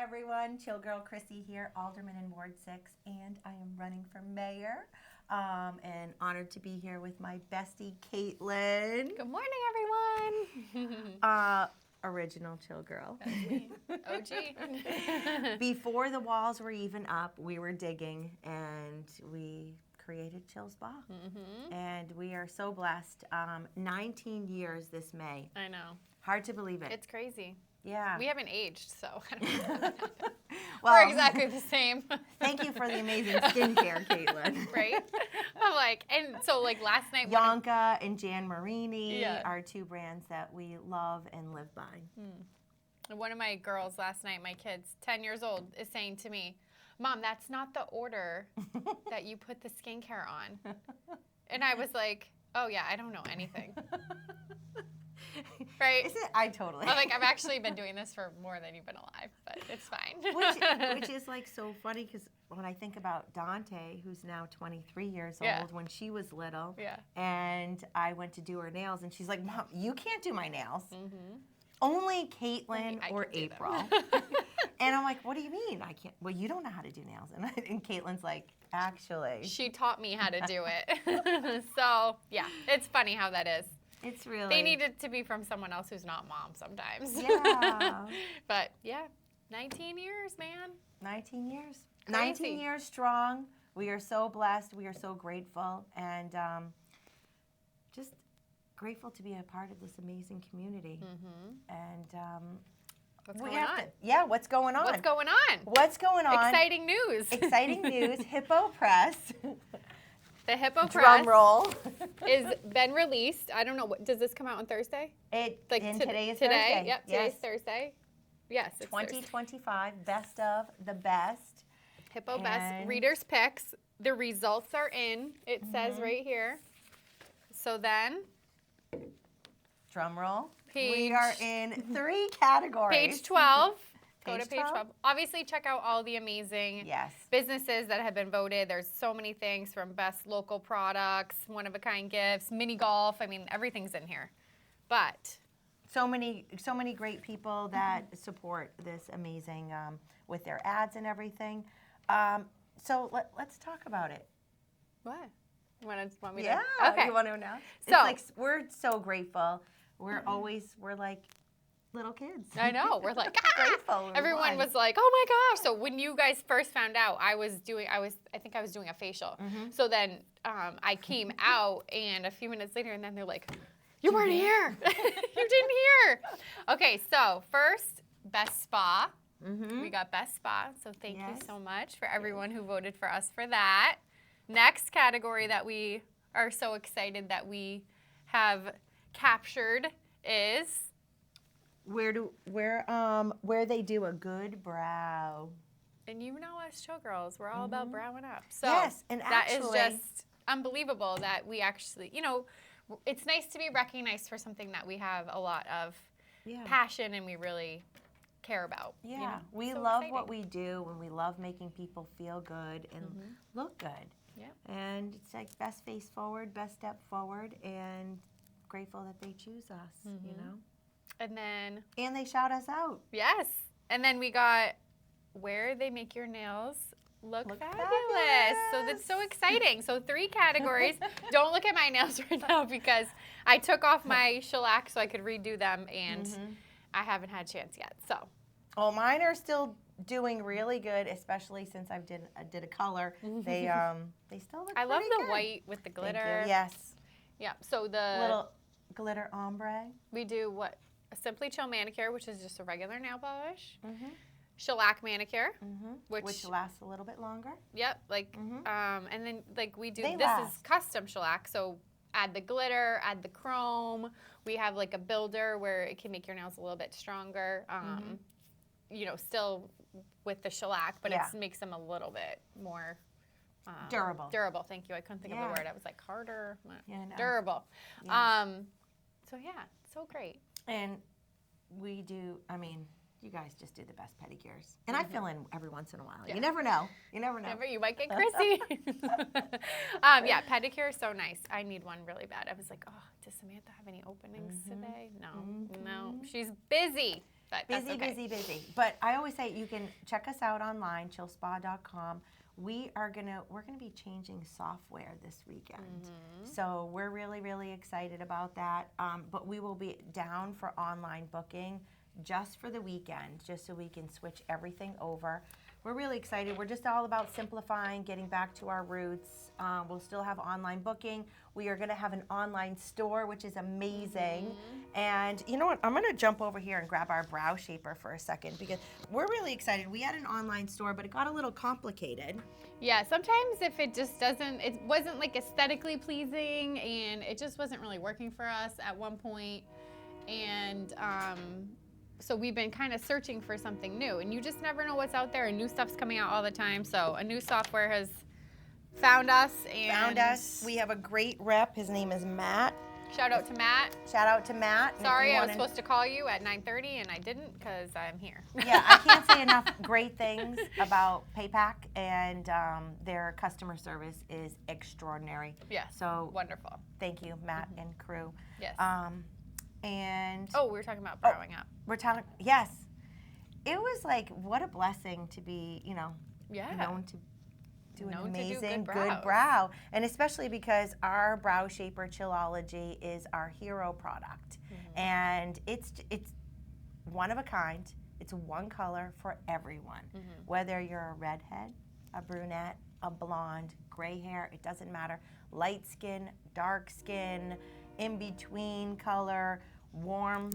everyone. Chill Girl Crissy here, Alderman in Ward 6, and I am running for mayor. And honored to be here with my bestie, Caitlin. Good morning, everyone. Original Chill Girl. That's me. OG. Before the walls were even up, we were digging, and we created Chill Spa. Mm-hmm. And we are so blessed. 19 years this May. I know. Hard to believe it. It's crazy. Yeah. We haven't aged, so I don't know. Well, we're exactly the same. Thank you for the amazing skincare, Caitlin. Right? I'm like, and so like last night. Yonka and Jan Marini Yeah. are two brands that we love and live by. And one of my girls last night, my kids, 10 years old, is saying to me, Mom, that's not the order that you put the skincare on. And I was like, oh yeah, I don't know anything. Right? I totally. I'm like, I've actually been doing this for more than you've been alive, but it's fine. which is like so funny because when I think about Dante, who's now 23 years Yeah. old, when she was little, Yeah. and I went to do her nails, and she's like, Mom, you can't do my nails. Mm-hmm. Only Caitlin I or can do them." April. And I'm like, what do you mean? I can't. Well, you don't know how to do nails. And Caitlin's like, actually. She taught me how to do it. So, yeah, it's funny how that is. It's really. They need it to be from someone else who's not mom sometimes. Yeah. But, yeah, 19 years, man. 19 years. Crazy. 19 years strong. We are so blessed. We are so grateful. And just grateful to be a part of this amazing community. Mm-hmm. And What's we going have on? yeah, what's going on? What's going on? What's going on? Exciting news. Exciting news. Hippo Press. The Hippo Press Drum roll. is been released. I don't know. Does this come out on Thursday? Today is today? Thursday. Yep, today's Thursday. Yes, it's Thursday. 2025, best of the best. Hippo Best And- Readers Picks. The results are in. It says right here. So then, Drum roll. Page- We are in 3 categories. page 12. Go Page to page 12. 12. Obviously, check out all the amazing Yes. businesses that have been voted. There's so many things from best local products, one-of-a-kind gifts, mini golf. I mean, everything's in here. But So many great people that support this amazing with their ads and everything. So let's talk about it. what? Want me Yeah. to? Okay. You want to know? It's So- like we're so grateful. We're like little kids. I know. We're like, Grateful. Everyone was like, "Oh my gosh!" So when you guys first found out, I think I was doing a facial. Mm-hmm. So then I came out, and a few minutes later, and then they're like, "You weren't here. You didn't hear." Okay, so first, best spa. Mm-hmm. We got best spa. So thank you Yes. so much for everyone who voted for us for that. Next category that we are so excited that we have captured is. Where they do a good brow. And you know us showgirls, we're all about browing up. So Yes, and that is actually- just unbelievable that we actually, it's nice to be recognized for something that we have a lot of Yeah. passion and we really care about. Yeah, we So love exciting. what we do, and we love making people feel good and look good. Yep. And it's like best face forward, best step forward, and grateful that they choose us, you know. And then, And they shout us out. yes. And then we got where they make your nails look fabulous. fabulous. So that's so exciting. So 3 categories. Don't look at my nails right now because I took off my shellac so I could redo them, and I haven't had a chance yet. So. Oh, mine are still doing really good, especially since I did a color. They still look. I love pretty the good. white with the Thank glitter. you. Yes, Yeah. So the little glitter ombre. we do what a Simply Chill manicure, which is just a regular nail polish. Shellac manicure, Which lasts a little bit longer. yep. Like and then like we do. They This is last. custom shellac. So add the glitter, add the chrome. We have like a builder where it can make your nails a little bit stronger. Still with the shellac, but Yeah. it makes them a little bit more. Durable. Durable. Thank you. I couldn't think of Yeah. the word. I was like harder. Yeah, I know. Durable. Yes. So yeah, so great. And we do, you guys just do the best pedicures. And I fill in every once in a while. Yeah. You never know. You never know. Never, you might get Crissy. Yeah, pedicure is so nice. I need one really bad. I was like, oh, does Samantha have any openings today? No, no. She's busy. but that's okay. Busy. But I always say you can check us out online, chillspa.com. We're gonna be changing software this weekend, so we're really excited about that. But we will be down for online booking just for the weekend, just so we can switch everything over. We're really excited. We're just all about simplifying, getting back to our roots. We'll still have online booking. We are going to have an online store, which is amazing. And you know what? I'm going to jump over here and grab our brow shaper for a second because we're really excited. We had an online store, but it got a little complicated. Yeah, sometimes if it just it wasn't like aesthetically pleasing, and it just wasn't really working for us at one point. And so we've been kind of searching for something new, and you just never know what's out there, and new stuff's coming out all the time. So a new software has found us. We have a great rep. His name is Matt. Shout out to Matt. Sorry, I was supposed to call you at 9:30 and I didn't because I'm here. Yeah, I can't say enough great things about PayPack, and their customer service is extraordinary. Yes, so wonderful. Thank you, Matt and crew. Yes. And we were talking about browing up. Yes. It was like, what a blessing to be, known to do an amazing good brow. And especially because our brow shaper Chillology is our hero product. And it's one of a kind. It's one color for everyone. Whether you're a redhead, a brunette, a blonde, gray hair, it doesn't matter. Light skin, dark skin, in between color, warm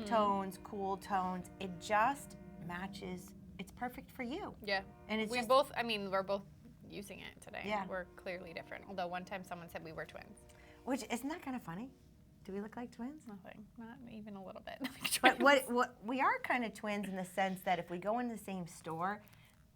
tones, cool tones. It just matches. It's perfect for you. Yeah. And it's we're both using it today. Yeah. We're clearly different. Although one time someone said we were twins. Which, isn't that kind of funny? Do we look like twins? Nothing. Not even a little bit like twins. But what we are kind of twins in the sense that if we go in the same store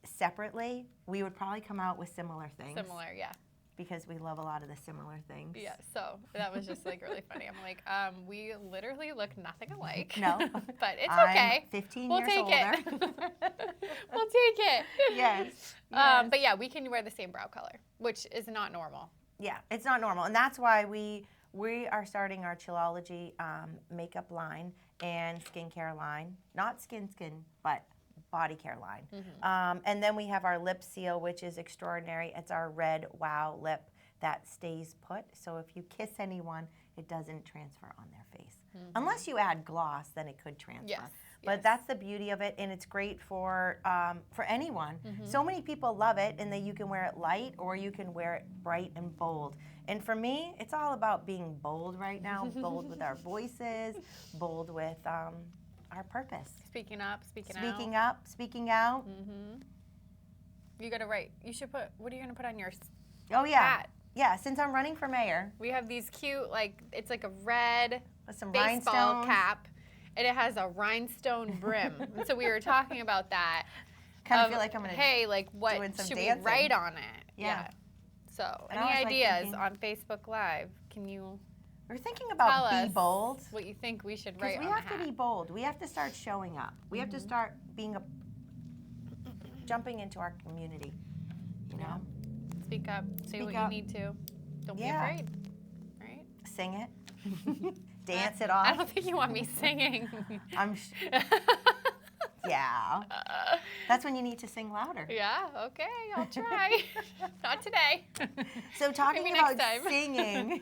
separately, we would probably come out with similar things. Similar, yeah. Because we love a lot of the similar things. Yeah, so that was just like really funny. I'm like, we literally look nothing alike. No. But it's okay. I'm 15 we'll years take older. it. We'll take it. Yes. But yeah, we can wear the same brow color, which is not normal. Yeah, it's not normal. And that's why we are starting our Chillology makeup line and skincare line. Not skin, but body care line. And then we have our lip seal, which is extraordinary. It's our red wow lip that stays put. So if you kiss anyone, it doesn't transfer on their face. Unless you add gloss, then it could transfer. Yes. But that's the beauty of it, and it's great for anyone. So many people love it, and that you can wear it light or you can wear it bright and bold. And for me, it's all about being bold right now, bold with our voices, bold with our purpose. Speaking up, speaking out. You gotta write. You should put. What are you gonna put on your hat? Yeah, since I'm running for mayor. We have these cute, it's like a red with some baseball rhinestones. Cap, and it has a rhinestone brim. And so we were talking about that. Kind of feel like I'm gonna. Hey, what should we write on it? Yeah. So, And any ideas on Facebook Live? Can you? We're thinking about tell be us bold. What you think we should write on the hat? We have to be bold. We have to start showing up. We have to start jumping into our community. You know. Speak up. Say what you need to. Don't be afraid. Right? Sing it. Dance it off. I don't think you want me singing. Yeah. That's when you need to sing louder. Yeah, okay, I'll try. Not today. So talking Maybe about next time.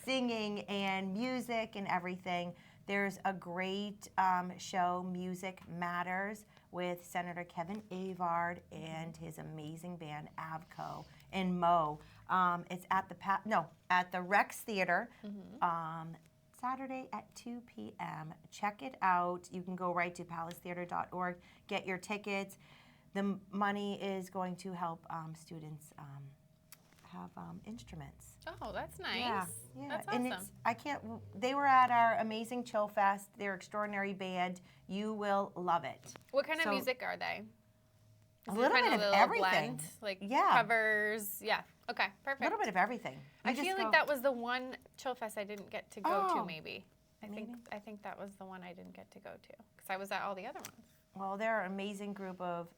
singing and music and everything, there's a great show, Music Matters, with Senator Kevin Avard and his amazing band Avco and Mo. It's at the Rex Theater. Saturday at 2 p.m. Check it out. You can go right to palacetheater.org, get your tickets. The money is going to help students have instruments. Oh, that's nice. Yeah. That's awesome. And they were at our amazing Chill Fest. They're extraordinary band. You will love it. What kind of music are they? A little bit of everything. Blend? Covers. Yeah. Okay, perfect. A little bit of everything. I feel like that was the one Chill Fest I didn't get to go to, maybe. I think that was the one I didn't get to go to because I was at all the other ones. Well, they're an amazing group of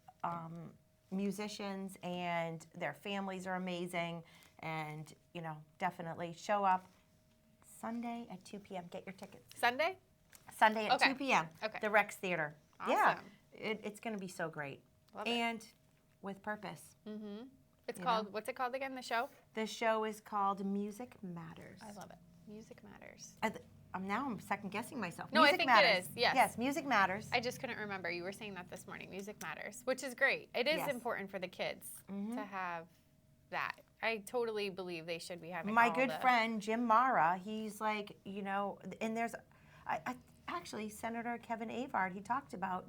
musicians, and their families are amazing. And, definitely show up Sunday at 2 p.m. Get your tickets. Sunday? Sunday at 2 p.m. Okay. The Rex Theater. Awesome. Yeah, it's going to be so great. Love and with purpose. Mm-hmm. It's called, what's it called again, the show? The show is called Music Matters. I love it. Music Matters. I'm second guessing myself. No, Music I think Matters. it is. Yes. Yes, Music Matters. I just couldn't remember. You were saying that this morning. Music Matters, which is great. It is important for the kids to have that. I totally believe they should be having my good friend Jim Mara, he's like, and there's actually Senator Kevin Avard, he talked about,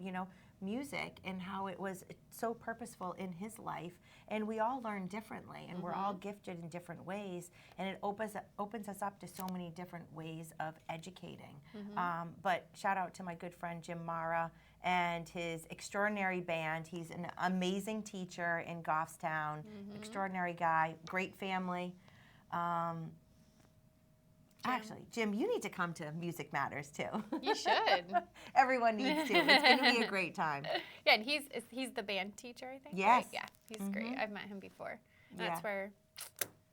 music and how it was so purposeful in his life, and we all learn differently, and we're all gifted in different ways, and it opens us up to so many different ways of educating. But shout out to my good friend Jim Mara and his extraordinary band. He's an amazing teacher in Goffstown, extraordinary guy, great family. Actually, Jim, you need to come to Music Matters too. You should. Everyone needs to. It's going to be a great time. Yeah, and he's the band teacher, I think. Yes. Right? Yeah, he's great. I've met him before. That's where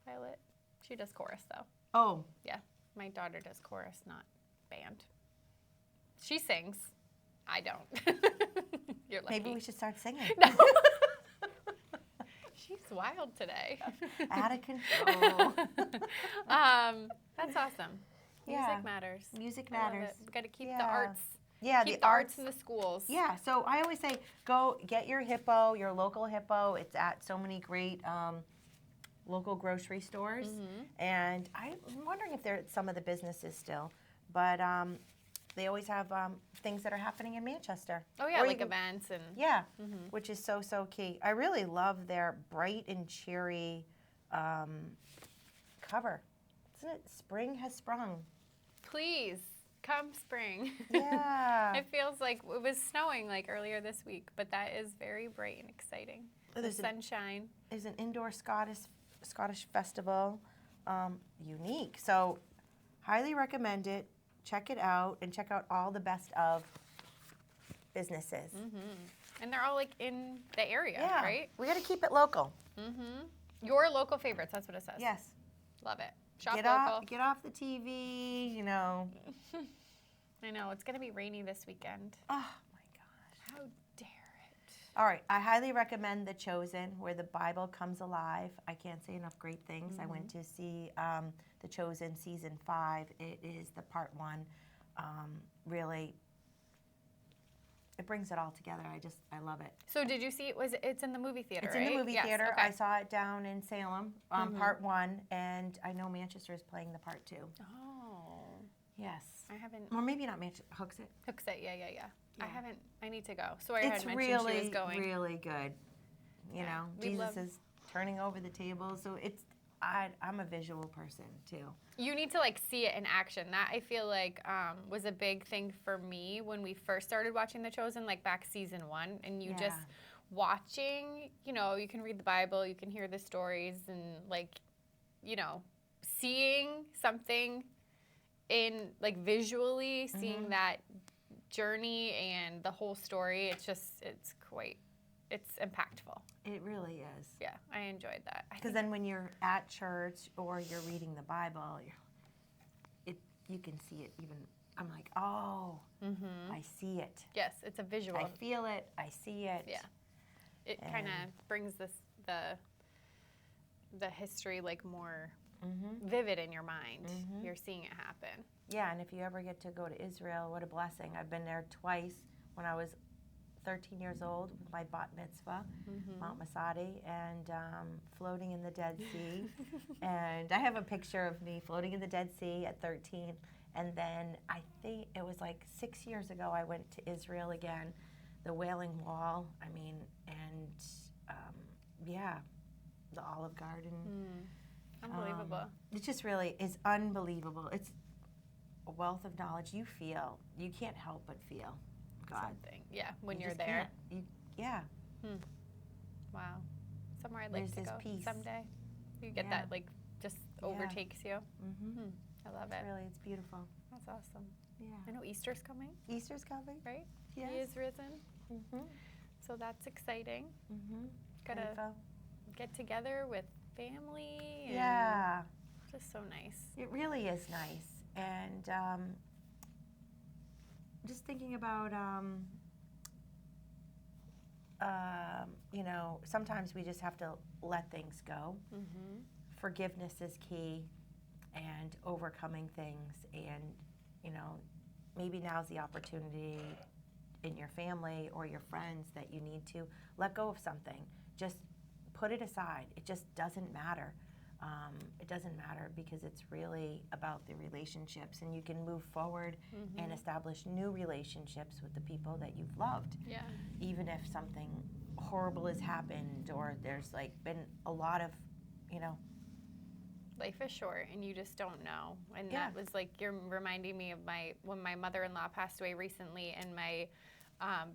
Violet, she does chorus though. Oh. Yeah, my daughter does chorus, not band. She sings. I don't. You're lucky. Maybe we should start singing. No. She's wild today. Out of control. That's awesome. Music matters. Music matters. We've got to keep the arts. Yeah, keep the arts in the schools. Yeah, so I always say go get your hippo, your local hippo. It's at so many great local grocery stores. And I'm wondering if they're at some of the businesses still. But they always have things that are happening in Manchester. Oh, yeah, like events. And yeah, which is so, so key. I really love their bright and cheery cover. Isn't it? Spring has sprung. Please, come spring. Yeah. It feels like it was snowing like earlier this week, but that is very bright and exciting. The sunshine. There's an indoor Scottish festival. Unique. So highly recommend it. Check it out and check out all the best of businesses. And they're all like in the area, right? We got to keep it local. Your local favorites, that's what it says. Yes. Love it. Shop local. Get off the TV, I know, it's going to be rainy this weekend. Oh, my gosh. How dare it. All right, I highly recommend The Chosen, where the Bible comes alive. I can't say enough great things. I went to see The Chosen Season 5. It is the part 1. Really, it brings it all together. I love it. So did you see it? It's in the movie theater, It's right? in the movie theater. Okay. I saw it down in Salem, part 1, and I know Manchester is playing the part 2. Oh. Yes. I haven't. Or maybe not Manchester. Hooksett. Hooksett, yeah. I haven't. I need to go. So It's had mentioned she was going. really good. Jesus is turning over the table, so I'm a visual person too. You need to see it in action. That I feel like was a big thing for me when we first started watching The Chosen, back season 1, and you just watching. You can read the Bible, you can hear the stories, and seeing something in visually, seeing that journey and the whole story. It's impactful. It really is. Yeah, I enjoyed that. Because then when you're at church or you're reading the Bible, you can see it even. I'm like, oh, I see it. Yes, it's a visual. I feel it. I see it. Yeah. It kind of brings the history more vivid in your mind. You're seeing it happen. Yeah, and if you ever get to go to Israel, what a blessing. I've been there twice when I was 13 years old with my bat mitzvah, Mount Masadi, and floating in the Dead Sea. And I have a picture of me floating in the Dead Sea at 13. And then I think it was 6 years ago I went to Israel again, the Wailing Wall, the Olive Garden. Unbelievable. It just really is unbelievable. It's a wealth of knowledge. You can't help but feel God. Something. Yeah, when you're there. Wow. Somewhere I'd like to go peace. Someday. You get that, just overtakes you. I love it. Really, it's beautiful. That's awesome. Yeah. I know Easter's coming. Easter's coming. Right? Yes. He is risen. So that's exciting. Gotta get together with family. And just so nice. It really is nice. And just thinking about, you know, sometimes we just have to let things go. Forgiveness is key, and overcoming things, and, you know, maybe now's the opportunity in your family or your friends that you need to let go of something. Just put it aside. It just doesn't matter. It doesn't matter because it's really about the relationships, and you can move forward and establish new relationships with the people that you've loved. Yeah. Even if something horrible has happened, or there's like been a lot of, you know. Life is short, and you just don't know. And that was like, you're reminding me of when my mother-in-law passed away recently, and my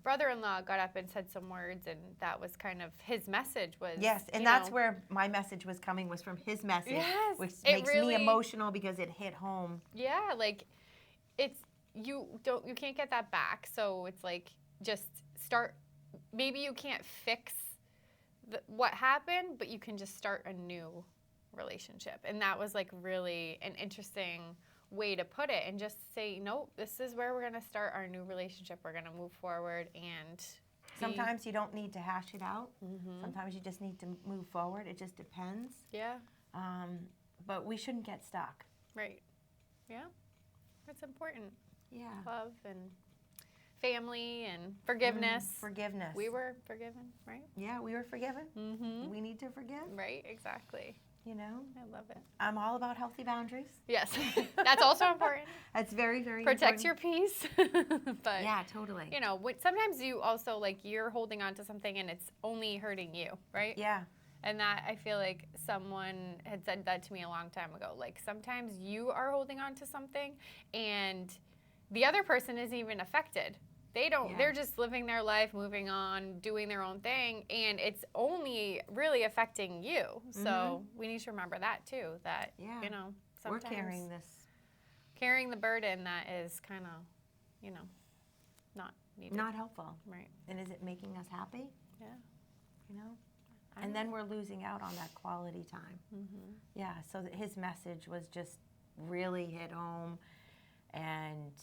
brother-in-law got up and said some words, and that was kind of his message was. Yes, and that's where my message was coming, was from his message, which makes me emotional because it hit home. Yeah, like you can't get that back. So it's like, just start. Maybe you can't fix what happened, but you can just start a new relationship. And that was like really an interesting way to put it, and just say, nope, this is where we're going to start our new relationship. We're going to move forward, and sometimes you don't need to hash it out. Sometimes you just need to move forward. It just depends. Yeah. But we shouldn't get stuck. Right. Yeah. It's important. Yeah. Love and family and forgiveness. Forgiveness. We were forgiven, right? Yeah, we were forgiven. We need to forgive. Right, exactly. You know? I love it. I'm all about healthy boundaries. Yes, that's also important. That's very, very Protect important. your peace. But yeah, totally. You know, sometimes you also, like, you're holding on to something and it's only hurting you, right? Yeah. And that, I feel like someone had said that to me a long time ago. Like, sometimes you are holding on to something and the other person isn't even affected. They're just living their life, moving on, doing their own thing, and it's only really affecting you. So we need to remember that too, that, you know, sometimes we're carrying the burden that is kind of, you know, not needed. Not helpful. Right. And is it making us happy? Yeah. You know? And then we're losing out on that quality time. Yeah, so his message was just really hit home, and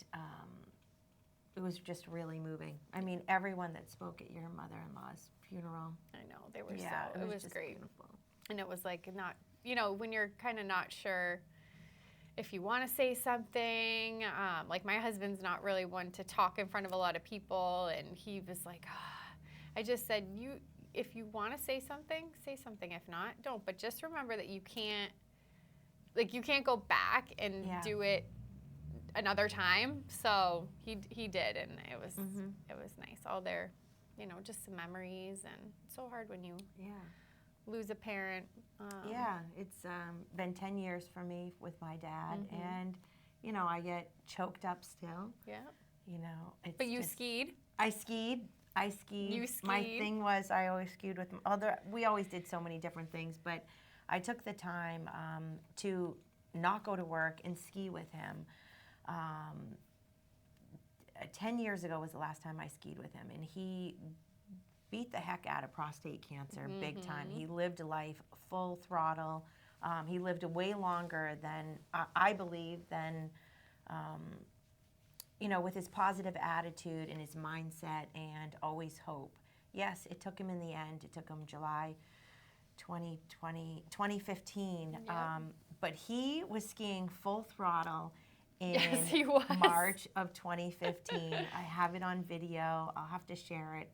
it was just really moving. I mean, everyone that spoke at your mother-in-law's funeral. I know, they were it was just great. Beautiful. And it was like, not, you know, when you're kind of not sure if you want to say something, like my husband's not really one to talk in front of a lot of people, and he was like, I just said, if you want to say something, say something. If not, don't. But just remember that you can't go back and do it another time. So he did, and it was nice. All their, you know, just some memories, and it's so hard when you lose a parent. It's been 10 years for me with my dad, and you know, I get choked up still. Yeah. You know, it's but you skied. I skied. You skied. My thing was, I always skied with we always did so many different things, but I took the time to not go to work and ski with him. 10 years ago was the last time I skied with him, and he beat the heck out of prostate cancer big time. He lived a life full throttle. He lived way longer than, I believe, you know, with his positive attitude and his mindset and always hope. Yes, it took him in the end. It took him July 2015. But he was skiing full throttle in March of 2015. I have it on video. I'll have to share it.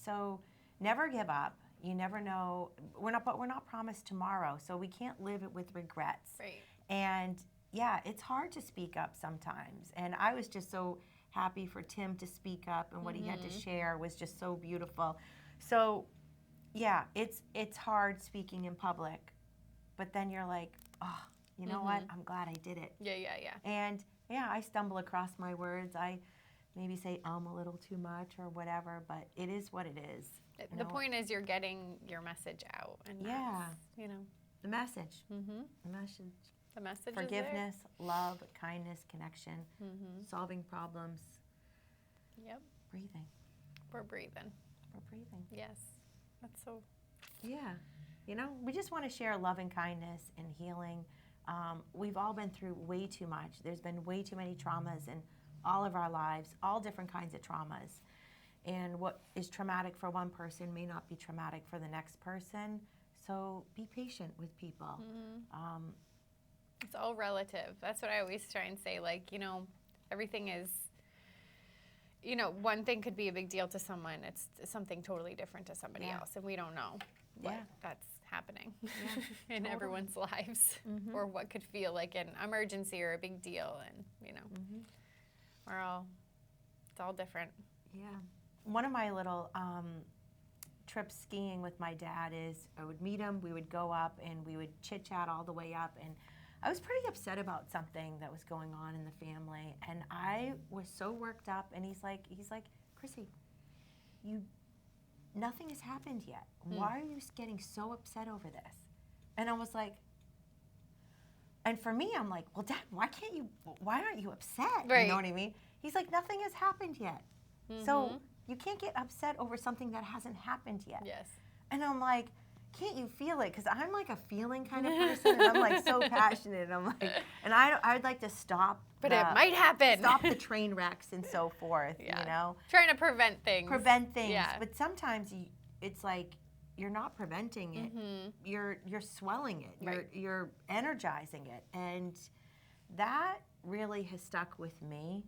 So never give up. You never know. We're not promised tomorrow, so we can't live it with regrets. Right. And yeah, it's hard to speak up sometimes. And I was just so happy for Tim to speak up, and what he had to share was just so beautiful. So yeah, it's hard speaking in public, but then you're like, oh, you know what? I'm glad I did it. Yeah. And yeah, I stumble across my words. I maybe say a little too much or whatever, but it is what it is. The point is you're getting your message out, and that's, you know, the message. The message. The message Forgiveness, is there. love, kindness, connection, solving problems. Yep. Breathing. We're breathing. Yes. That's so. Yeah. You know, we just want to share love and kindness and healing. We've all been through way too much. There's been way too many traumas, and all of our lives, all different kinds of traumas. And what is traumatic for one person may not be traumatic for the next person. So be patient with people. It's all relative. That's what I always try and say. Like, everything is, one thing could be a big deal to someone. It's something totally different to somebody else. And we don't know what that's happening in everyone's lives or what could feel like an emergency or a big deal. And, it's all different. Yeah. One of my little trips skiing with my dad is I would meet him, we would go up, and we would chit-chat all the way up. And I was pretty upset about something that was going on in the family. And I was so worked up, and he's like, Crissy, nothing has happened yet. Why are you getting so upset over this? And I was like, and for me, I'm like, well, Dad, why aren't you upset? Right. You know what I mean? He's like, nothing has happened yet. So you can't get upset over something that hasn't happened yet. Yes. And I'm like, can't you feel it? Because I'm like a feeling kind of person, and I'm like so passionate. I'm like, and I'd like to stop. But it might happen. Stop the train wrecks and so forth. Trying to prevent things. Yeah. But sometimes it's like you're not preventing it. You're swelling it. You're energizing it, and that really has stuck with me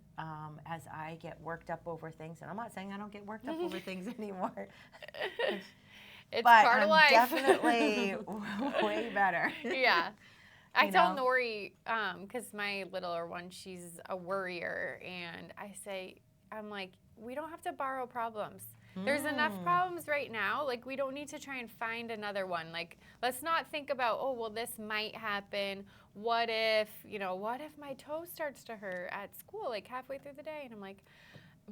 as I get worked up over things. And I'm not saying I don't get worked up over things anymore. It's but part I'm of life. Definitely way better. Yeah. I tell Nori, because my littler one, she's a worrier, and I'm like, we don't have to borrow problems. There's enough problems right now. Like, we don't need to try and find another one. Like, let's not think about, oh, well, this might happen. What if my toe starts to hurt at school, like halfway through the day? And I'm like,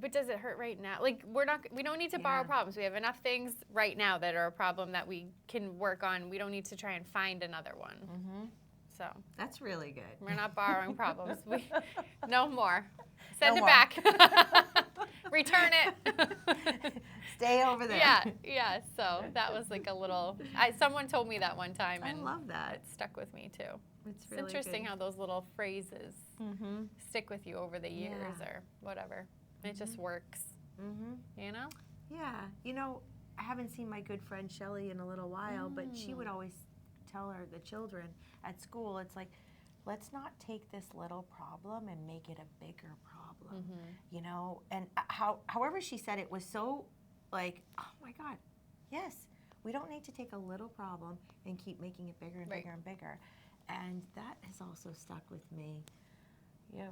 but does it hurt right now? Like, we don't need to borrow problems. We have enough things right now that are a problem that we can work on. We don't need to try and find another one. So that's really good. We're not borrowing problems. No more. Send no it more. Back. Return it. Stay over there. Yeah. So that was like a little. Someone told me that one time, and I love that. It stuck with me too. It's really interesting how those little phrases stick with you over the years or whatever. It just works. Yeah. I haven't seen my good friend Shelly in a little while, but she would always tell the children at school, it's like, let's not take this little problem and make it a bigger problem, And however she said it was so like, oh my God, yes, we don't need to take a little problem and keep making it bigger and bigger and bigger. And that has also stuck with me.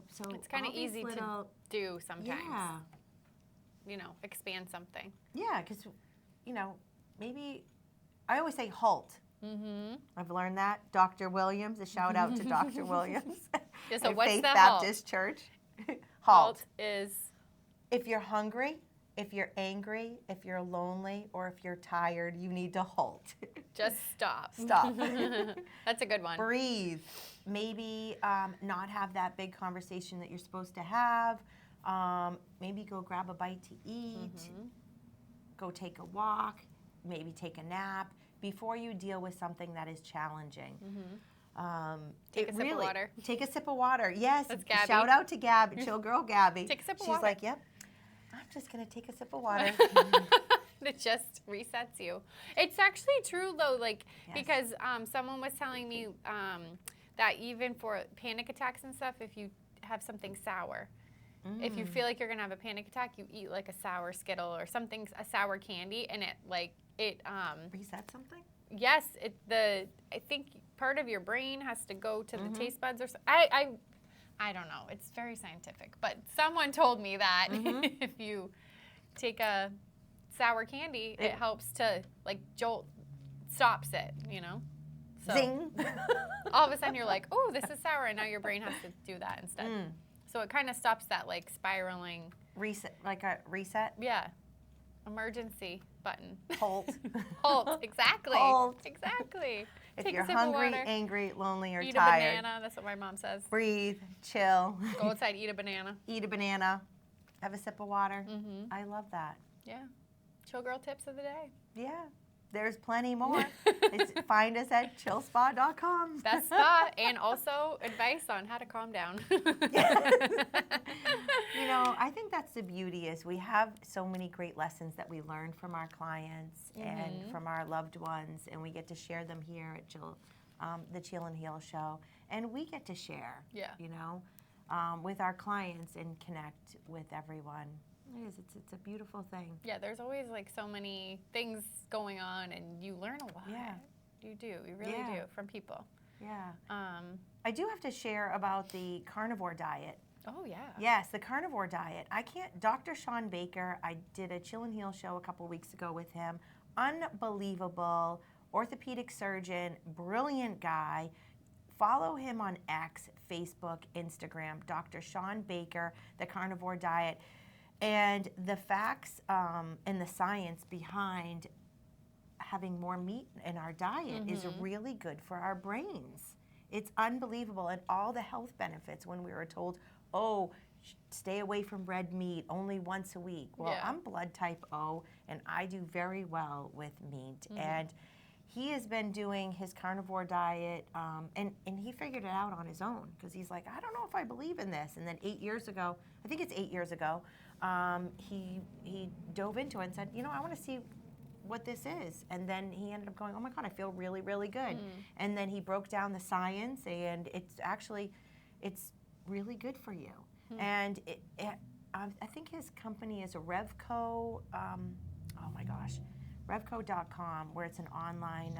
So it's kind of easy to do sometimes. Yeah. Expand something. Yeah, because, maybe I always say halt. I've learned that. Dr. Williams, a shout out to Dr. Williams. So what's Faith the Baptist Church. Halt is if you're hungry, if you're angry, if you're lonely, or if you're tired, you need to halt. Just stop. Stop. That's a good one. Breathe. Maybe not have that big conversation that you're supposed to have. Maybe go grab a bite to eat. Go take a walk. Maybe take a nap before you deal with something that is challenging. Take a sip of water. Take a sip of water. Yes. That's Gabby. Shout out to Gabby, chill girl Gabby. Take a sip of She's water. like, yep, I'm just going to take a sip of water. It just resets you. It's actually true, though, because someone was telling me that even for panic attacks and stuff, if you have something sour, if you feel like you're going to have a panic attack, you eat like a sour Skittle or something, a sour candy, and it reset something? Yes, I think part of your brain has to go to the taste buds or something. I don't know. It's very scientific, but someone told me that if you take a sour candy, it helps to stops it, So Zing. all of a sudden you're like, oh, this is sour, and now your brain has to do that instead. So it kind of stops that spiraling. Reset, like a reset? Yeah. Emergency button. Halt. Halt, exactly. Halt. Exactly. If Take you're a sip hungry, of water. angry, lonely, or Eat tired. a banana. That's what my mom says. Breathe, chill. Go outside, eat a banana. Eat a banana. Have a sip of water. I love that. Yeah. Chill girl tips of the day. Yeah. there's plenty more. Find us at chillspa.com. Best spa, and also advice on how to calm down. You know, I think that's the beauty is we have so many great lessons that we learn from our clients and from our loved ones, and we get to share them here at the Chill and Heal show. And we get to share, you know, with our clients and connect with everyone. It is. It's a beautiful thing. Yeah, there's always like so many things going on, and you learn a lot. Yeah. You do. You really do from people. Yeah. I do have to share about the carnivore diet. Oh, yeah. Yes, the carnivore diet. Dr. Sean Baker, I did a Chill and Heal show a couple weeks ago with him. Unbelievable orthopedic surgeon, brilliant guy. Follow him on X, Facebook, Instagram, Dr. Sean Baker, the carnivore diet. And the facts and the science behind having more meat in our diet is really good for our brains. It's unbelievable. And all the health benefits when we were told, oh, stay away from red meat only once a week. Well, I'm blood type O, and I do very well with meat. And he has been doing his carnivore diet, and he figured it out on his own because he's like, I don't know if I believe in this. And then 8 years ago, I think it's 8 years ago, he dove into it and said, you know, I want to see what this is. And then he ended up going, oh my God, I feel really, really good. And then he broke down the science, and it's really good for you. And I think his company is a Revco, Revco.com, where it's an online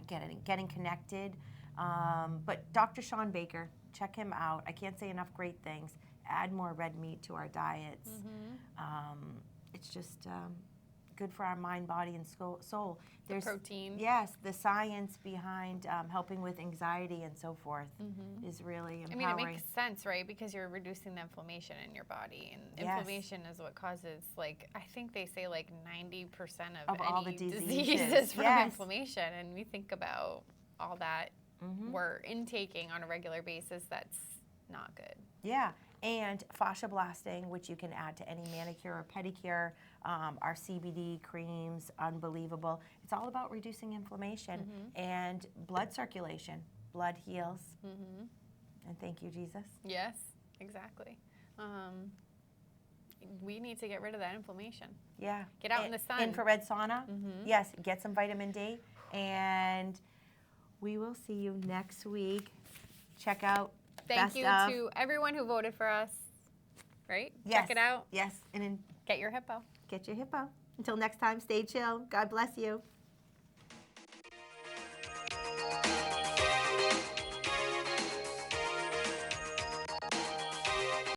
getting connected. But Dr. Sean Baker, check him out. I can't say enough great things. Add more red meat to our diets. It's just good for our mind, body, and soul. There's the protein. Yes, the science behind helping with anxiety and so forth is really empowering. I mean, it makes sense, right? Because you're reducing the inflammation in your body, and inflammation is what causes, like, I think they say like 90% of all any the diseases diseases from inflammation, and we think about all that we're intaking on a regular basis. That's not good. Yeah. And fascia blasting, which you can add to any manicure or pedicure. Our CBD creams, unbelievable. It's all about reducing inflammation and blood circulation. Blood heals. And thank you, Jesus. Yes, exactly. We need to get rid of that inflammation. Yeah. Get out in the sun. Infrared sauna. Yes, get some vitamin D. And we will see you next week. Check out Thank you to everyone who voted for us, right? Yes. Check it out. Yes. And then get your hippo. Get your hippo. Until next time, stay chill. God bless you.